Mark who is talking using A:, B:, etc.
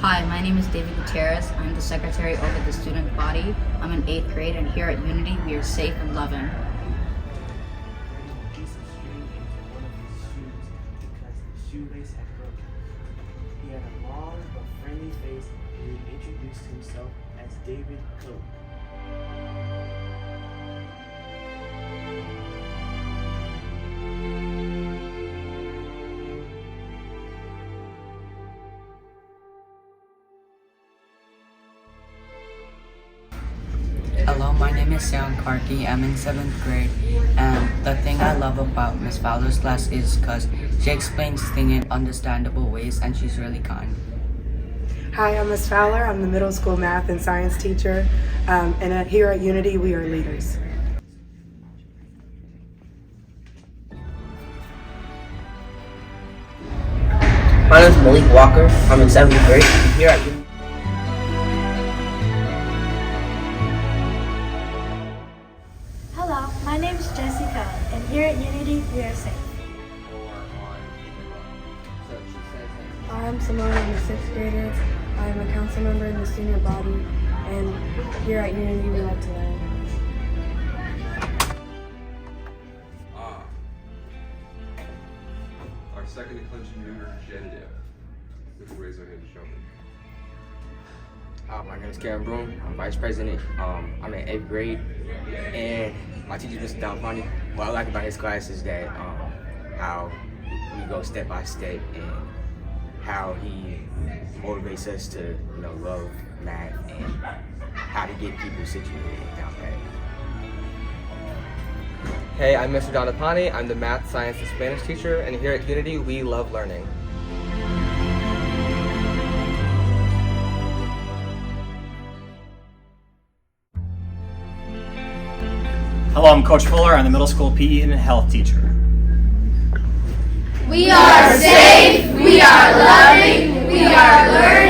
A: Hi, my name is David Gutierrez. I'm the secretary over the student body. I'm in 8th grade, and here at Unity, we are safe and loving.
B: Piece of string into one of his shoes because the shoelace had broken. He had a long but friendly face, and he introduced himself as David Cook.
C: Hello, my name is Sam Karki. I'm in 7th grade, and the thing I love about Miss Fowler's class is because she explains things in understandable ways, and she's really kind.
D: Hi, I'm Ms. Fowler. I'm the middle school math and science teacher, and here at Unity, we are leaders.
E: My name is Malik Walker. I'm in 7th grade. Here at Unity.
F: Hello, my name is Jessica, and here at Unity, we are safe.
G: I'm Simone, I'm a 6th grader. I'm a council member in the student body, and here at Unity, we like to learn.
H: Our second declension representative. If you raise our hand to show me.
I: My name is Karen Broom. I'm vice president. I'm in 8th grade, and my teacher, Mr. Dalpani. What I like about his class is that how we go step by step and how he motivates us to love math and how to get people situated down pat.
J: Hey, I'm Mr. Donapani. I'm the math, science, and Spanish teacher, and here at Unity, we love learning.
K: Hello, I'm Coach Fuller. I'm the middle school PE and health teacher.
L: We are safe, we are loving, we are learning.